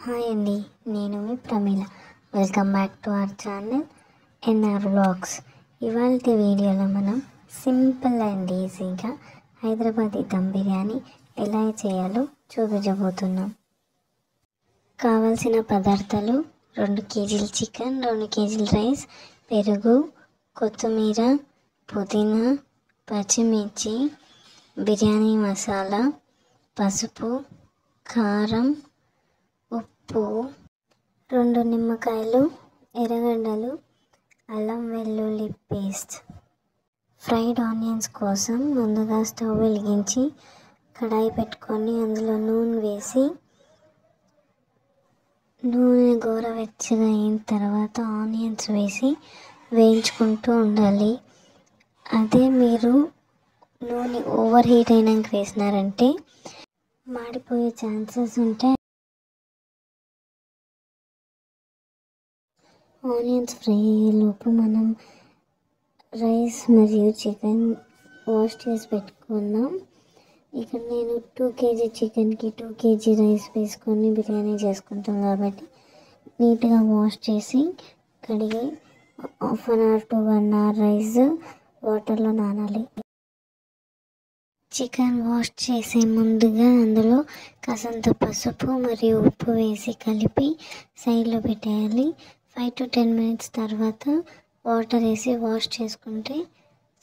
Hi అండి, నేను మీ Pramila. Welcome back to our channel NR vlogs. ఇవాళ వీడియోలో మనం సింపుల్ అండ్ ఈజీగా హైదరాబాదీ దమ్ బిర్యానీ ఎలా చేయాలో చూపించబోతున్నాం. కావాల్సిన పదార్థాలు 2 కేజీల చికెన్, 2 కేజీల రైస్, పెరుగు, కొత్తిమీర, పుదీనా, పచ్చిమిర్చి, బిర్యానీ మసాలా, పసుపు, కారం, ఉప్పు, 2 నిమ్మకాయలు, ఎర్రగడ్డలు, అల్లం వెల్లుల్లి పేస్ట్. ఫ్రైడ్ ఆనియన్స్ కోసం ముందుగా స్టవ్ వెలిగించి కడాయి పెట్టుకొని అందులో నూనె వేసి నూనె గోరువెచ్చగా అయిన తర్వాత ఆనియన్స్ వేసి వేయించుకుంటూ ఉండాలి. అదే మీరు నూనె ఓవర్ హీట్ అయినాక వేసినారంటే మాడిపోయే ఛాన్సెస్ ఉంటాయి. ఆనియన్స్ ఫ్రై అయ్యేలోపు మనం రైస్ మరియు చికెన్ వాష్ చేసి పెట్టుకుందాం. ఇక్కడ నేను 2 కేజీ చికెన్కి 2 కేజీ రైస్ వేసుకొని బిర్యానీ చేసుకుంటాం కాబట్టి నీట్గా వాష్ చేసి కడిగి 1/2 అవర్ to 1 అవర్ రైస్ వాటర్లో నానాలి. చికెన్ వాష్ చేసే ముందుగా అందులో కాసంత పసుపు మరియు ఉప్పు వేసి కలిపి సైడ్లో పెట్టేయాలి. 5 to 10 minutes తర్వాత వాటర్ వేసి వాష్ చేసుకుంటే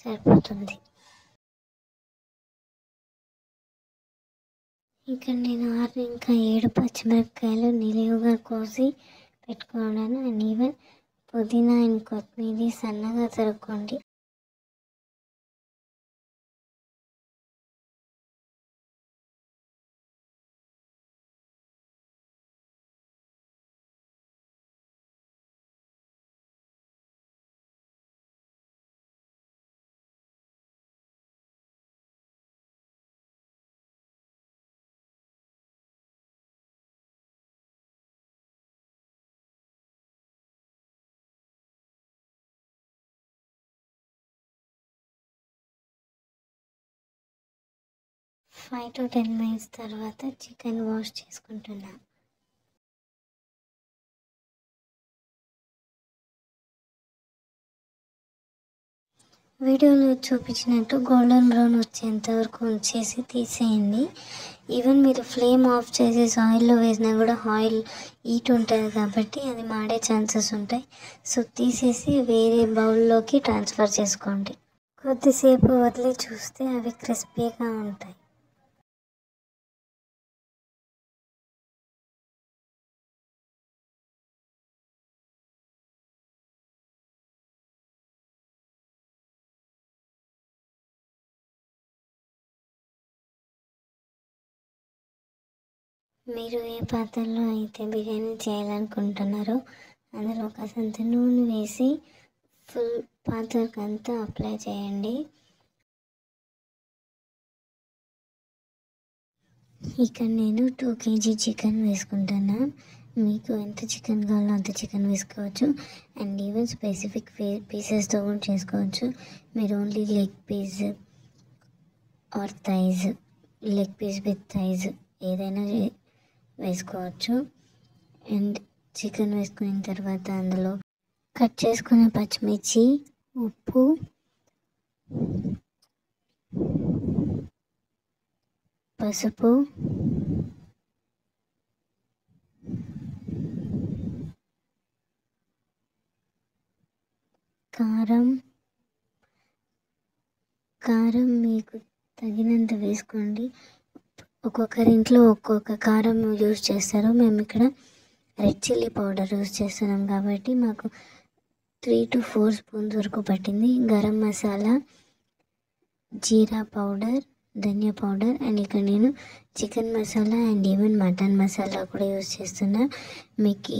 సరిపోతుంది. ఇక్కడ నేను 6 ఇంకా 7 పచ్చిమిరపకాయలు నిలువుగా కోసి పెట్టుకున్నాను. అండ్ ఈవెన్ పుదీనా అండ్ కొత్తిమీర సన్నగా తరుక్కోండి. ఫైవ్ to 10 minutes తర్వాత చికెన్ వాష్ చేసుకుంటున్నాను. వీడియోలో చూపించినట్టు గోల్డెన్ బ్రౌన్ వచ్చేంత వరకు ఉంచేసి తీసేయండి. ఈవెన్ మీరు ఫ్లేమ్ ఆఫ్ చేసేసి ఆయిల్లో వేసినా కూడా ఆయిల్ హీట్ ఉంటుంది కాబట్టి అది మాడే ఛాన్సెస్ ఉంటాయి. సో తీసేసి వేరే బౌల్లోకి ట్రాన్స్ఫర్ చేసుకోండి. కొద్దిసేపు వదిలి చూస్తే అవి క్రిస్పీగా ఉంటాయి. మీరు ఏ పాత్రలో అయితే బిర్యానీ చేయాలనుకుంటున్నారో అందులో కాసంత నూనె వేసి ఫుల్ పాత్రకంతా అప్లై చేయండి. ఇక్కడ నేను 2 కేజీ చికెన్ వేసుకుంటున్నా. మీకు ఎంత చికెన్ కావాలో అంత చికెన్ వేసుకోవచ్చు. అండ్ ఈవెన్ స్పెసిఫిక్ పీసెస్తో కూడా చేసుకోవచ్చు. మీరు only leg piece or thighs, leg piece with thighs ఏదైనా వేసుకోవచ్చు. అండ్ చికెన్ వేసుకున్న తర్వాత అందులో కట్ చేసుకున్న పచ్చిమిర్చి, ఉప్పు, పసుపు, కారం మీకు తగినంత వేసుకోండి. ఒక్కొక్కరి ఇంట్లో ఒక్కొక్క కారం యూజ్ చేస్తారు. మేము ఇక్కడ రెడ్ చిల్లీ పౌడర్ యూజ్ చేస్తున్నాం కాబట్టి మాకు 3 to 4 స్పూన్స్ వరకు పట్టింది. గరం మసాలా, జీరా పౌడర్, ధనియా పౌడర్, అండ్ ఇక్కడ నేను chicken masala and even mutton masala కూడా యూజ్ చేస్తున్నా. మీకు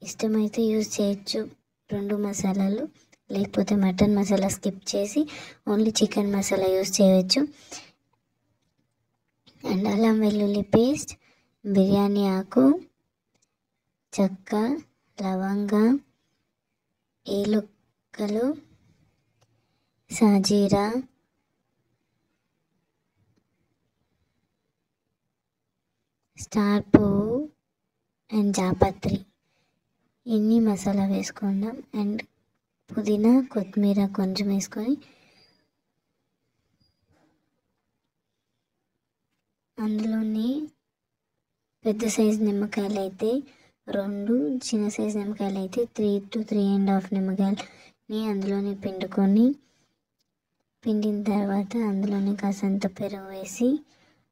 ఇష్టమైతే యూజ్ చేయొచ్చు 2 మసాలాలు, లేకపోతే మటన్ మసాలా స్కిప్ చేసి ఓన్లీ చికెన్ మసాలా యూజ్ చేయవచ్చు. అండ్ అల్లం వెల్లుల్లి పేస్ట్, బిర్యానీ ఆకు, చెక్క, లవంగ, ఏలుక్కలు, సాజీరా, స్టార్ పువ్వు అండ్ జాపత్రి ఇన్ని మసాలా వేసుకుందాం. అండ్ పుదీనా కొత్తిమీర కొంచెం వేసుకొని అందులోని పెద్ద సైజు నిమ్మకాయలు అయితే 2, చిన్న సైజు నిమ్మకాయలు అయితే 3 to 3.5 నిమ్మకాయలని అందులోనే పిండిన తర్వాత అందులోనే కాసంత పెరుగు వేసి,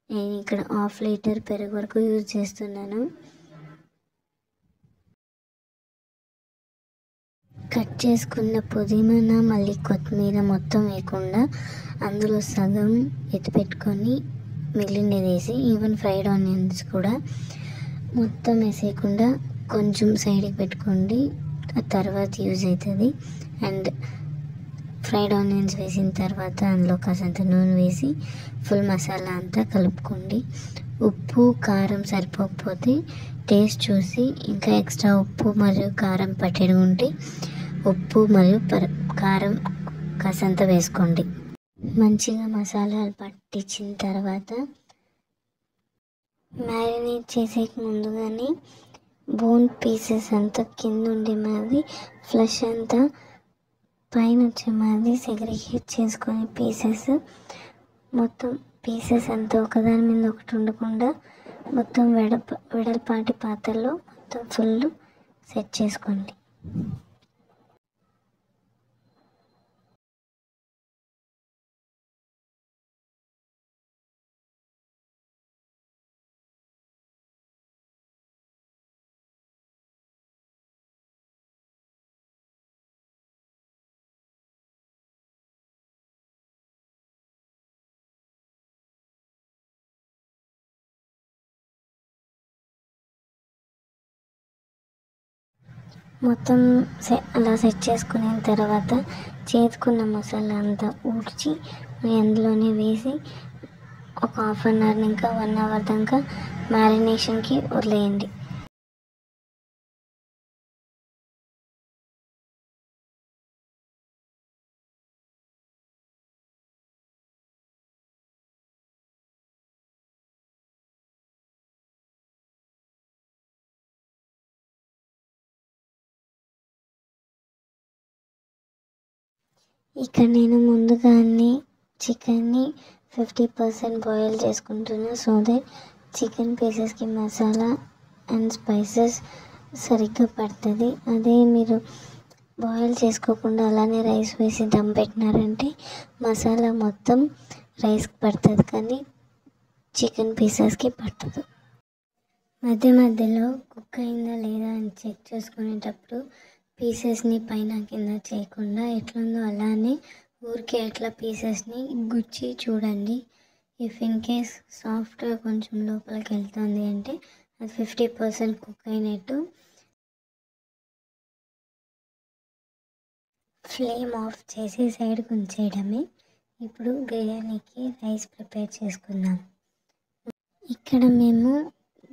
నేను ఇక్కడ 1/2 లీటర్ పెరుగు వరకు యూజ్ చేస్తున్నాను. కట్ చేసుకున్న పుదీనా మళ్ళీ కొత్తిమీర మొత్తం వేయకుండా అందులో సగం ఎత్తిపెట్టుకొని మిగిలినది వేసి, ఈవెన్ ఫ్రైడ్ ఆనియన్స్ కూడా మొత్తం వేసేయకుండా కొంచెం సైడ్కి పెట్టుకోండి, ఆ తర్వాత యూజ్ అవుతుంది. అండ్ ఫ్రైడ్ ఆనియన్స్ వేసిన తర్వాత అందులో కాసంత నూనె వేసి ఫుల్ మసాలా అంతా కలుపుకోండి. ఉప్పు కారం సరిపోకపోతే టేస్ట్ చూసి ఇంకా ఎక్స్ట్రా ఉప్పు మరియు కారం పట్టేది ఉంటే ఉప్పు మరియు కారం కాసంత వేసుకోండి. మంచిగా మసాలాలు పట్టించిన తర్వాత మ్యారినేట్ చేసే ముందుగానే బోన్ పీసెస్ అంతా కింద ఉండే మాది ఫ్లష్ అంతా పైన వచ్చే మాది సెగ్రిగేట్ చేసుకొని పీసెస్ అంతా ఒకదాని మీద ఒకటి ఉండకుండా మొత్తం వెడల్పాటి పాత్రలో మొత్తం ఫుల్ సెట్ చేసుకోండి. మొత్తం అలా సెట్ చేసుకున్న తర్వాత చేసుకున్న మసాలా అంతా ఊడ్చి అందులోనే వేసి ఒక 1/2 అవర్ ఇంకా 1 అవర్ దాకా మ్యారినేషన్కి వదిలేయండి. ఇక్కడ నేను ముందుగానే చికెన్ని 50% బాయిల్ చేసుకుంటున్నా, సో దట్ చికెన్ పీసెస్కి మసాలా అండ్ స్పైసెస్ సరిగ్గా పడుతుంది. అదే మీరు బాయిల్ చేసుకోకుండా అలానే రైస్ వేసి దమ్ పెట్టినారంటే మసాలా మొత్తం రైస్కి పడుతుంది కానీ చికెన్ పీసెస్కి పట్టదు. మధ్యలో కుక్ అయిందా లేదా అని చెక్ చేసుకునేటప్పుడు పీసెస్ని పైన కింద చేయకుండా ఎట్లుందో అలానే ఊరికే అట్లా పీసెస్ని గుచ్చి చూడండి. ఇఫ్ ఇన్ కేస్ సాఫ్ట్గా కొంచెం లోపలికి వెళ్తుంది అంటే అది 50% కుక్ అయినట్టు. ఫ్లేమ్ ఆఫ్ చేసి సైడ్కి ఉంచేయడమే. ఇప్పుడు బిర్యానీకి రైస్ ప్రిపేర్ చేసుకుందాం. ఇక్కడ మేము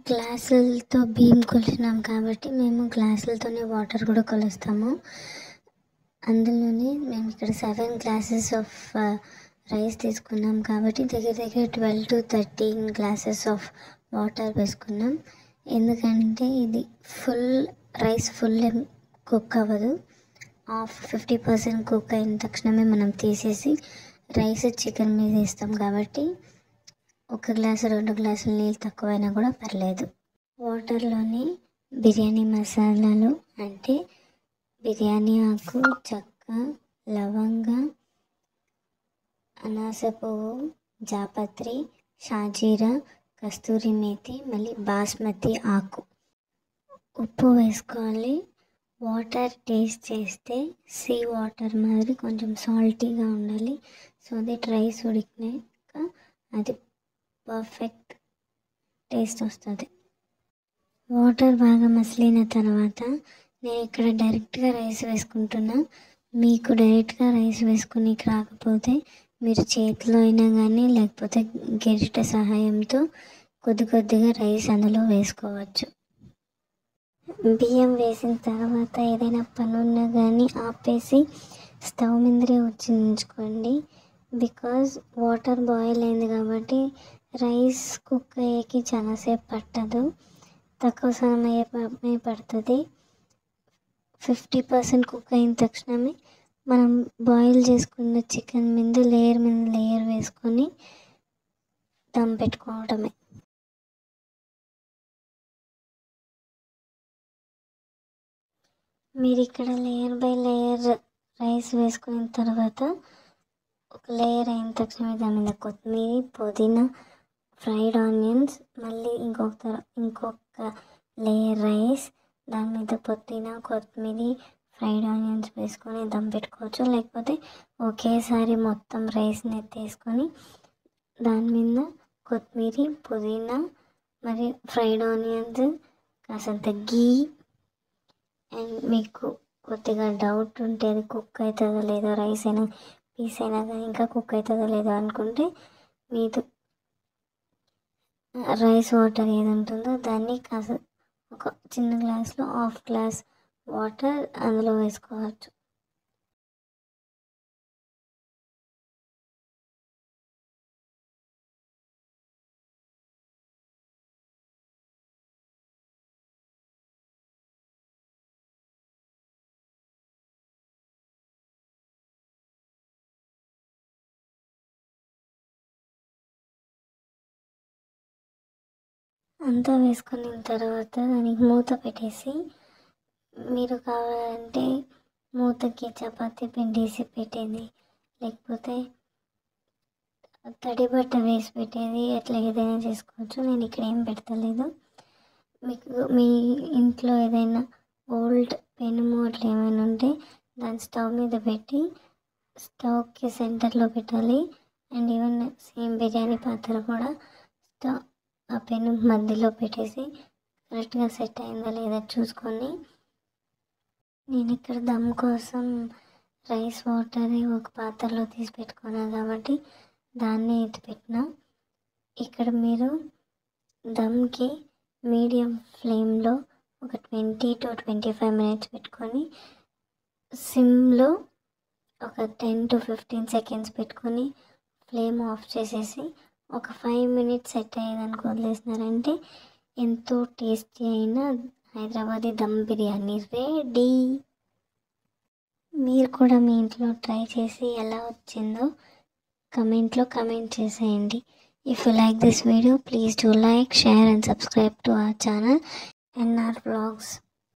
గ్లాసులతో బియ్యం కొలిచినాం కాబట్టి మేము గ్లాసులతోనే వాటర్ కూడా కొలుస్తాము. అందులోనే మేము ఇక్కడ 7 glasses ఆఫ్ రైస్ తీసుకున్నాం కాబట్టి దగ్గర 12 to 13 glasses ఆఫ్ వాటర్ వేసుకున్నాం. ఎందుకంటే ఇది రైస్ ఫుల్ కుక్ అవ్వదు. 50% కుక్ అయిన తక్షణమే మనం తీసేసి రైస్ చికెన్ మీద వేస్తాం కాబట్టి 1 గ్లాసు 2 గ్లాసులు నీళ్ళు తక్కువైనా కూడా పర్లేదు. వాటర్లోని బిర్యానీ మసాలాలు అంటే బిర్యానీ ఆకు, చెక్క, లవంగ, అనాస పువ్వు, జాపత్రి, షాజీరా, కస్తూరి మేతి, మళ్ళీ బాస్మతి ఆకు, ఉప్పు వేసుకోవాలి. వాటర్ టేస్ట్ చేస్తే సీ వాటర్ మాదిరి కొంచెం సాల్టీగా ఉండాలి. సో దట్ రైస్ ఉడికినాక అది పర్ఫెక్ట్ టేస్ట్ వస్తుంది. వాటర్ బాగా మసిలిన తర్వాత నేను ఇక్కడ డైరెక్ట్గా రైస్ వేసుకుంటున్నా. మీకు డైరెక్ట్గా రైస్ వేసుకుని రాకపోతే మీరు చేతిలో అయినా కానీ లేకపోతే గరిటె సహాయంతో కొద్దిగా రైస్ అందులో వేసుకోవచ్చు. బియ్యం వేసిన తర్వాత ఏదైనా పని ఉన్నా కానీ ఆపేసి స్టవ్ మీదనే ఉంచుకోండి. బికాజ్ వాటర్ బాయిల్ అయింది కాబట్టి రైస్ కుక్ అయ్యేకి చాలాసేపు పట్టదు. తక్కువ సమయమే పడుతుంది. 50% కుక్ అయిన తక్షణమే మనం బాయిల్ చేసుకున్న చికెన్ మీద లేయర్ వేసుకొని దమ్ పెట్టుకోవడమే. మీరు ఇక్కడ లేయర్ బై లేయర్ రైస్ వేసుకున్న తర్వాత ఒక లేయర్ అయిన తక్షణమే దాని మీద కొత్తిమీర, పుదీనా, ఫ్రైడ్ ఆనియన్స్, మళ్ళీ ఇంకొక లేయర్ రైస్, దాని మీద పుదీనా, కొత్తిమీర, ఫ్రైడ్ ఆనియన్స్ వేసుకొని దమ్ పెట్టుకోవచ్చు. లేకపోతే ఒకేసారి మొత్తం రైస్ని ఎత్తేసుకొని దాని మీద కొత్తిమీర, పుదీనా, మరి ఫ్రైడ్ ఆనియన్స్, కాసంత గీ, అండ్ మీకు కొద్దిగా డౌట్ ఉంటే అది కుక్ అవుతుందో లేదో, రైస్ అయినా పీస్ అయినా కానీ ఇంకా కుక్ అవుతుందో లేదో అనుకుంటే మీది రైస్ వాటర్ ఏది ఉంటుందో దాన్ని కాస్త ఒక చిన్న గ్లాస్లో 1/2 గ్లాస్ వాటర్ అందులో వేసుకోవచ్చు. అంతా వేసుకున్న తర్వాత దానికి మూత పెట్టేసి, మీరు కావాలంటే మూతకి చపాతీ పిండేసి పెట్టేది, లేకపోతే తడి బట్ట వేసి పెట్టేది, అట్లా ఏదైనా చేసుకోవచ్చు. నేను ఇక్కడ ఏం పెడతలేదు. మీకు మీ ఇంట్లో ఏదైనా ఓల్డ్ పెనుము అట్లా ఏమైనా ఉంటే దాన్ని స్టవ్ మీద పెట్టి స్టవ్కి సెంటర్లో పెట్టాలి. అండ్ ఈవెన్ సేమ్ బిర్యానీ పాత్ర కూడా ఆ పెను మధ్యలో పెట్టేసి కరెక్ట్గా సెట్ అయిందా లేదా చూసుకొని, నేను ఇక్కడ దమ్ కోసం రైస్ వాటర్ ఒక పాత్రలో తీసి పెట్టుకున్నాను కాబట్టి దాన్ని ఎత్తి పెట్టిన. ఇక్కడ మీరు దమ్కి మీడియం ఫ్లేమ్లో ఒక 20 to 25 మినిట్స్ పెట్టుకొని, సిమ్లో ఒక 10 to 15 సెకండ్స్ పెట్టుకొని ఫ్లేమ్ ఆఫ్ చేసేసి ఒక 5 మినిట్స్ సెట్ అయ్యేదానికి వదిలేసినారంటే ఎంతో టేస్టీ అయిన హైదరాబాదీ దమ్ బిర్యానీ రెడీ. మీరు కూడా మీ ఇంట్లో ట్రై చేసి ఎలా వచ్చిందో కమెంట్లో కమెంట్ చేసేయండి. If you like this video, please do like, share and subscribe to our channel NR Vlogs.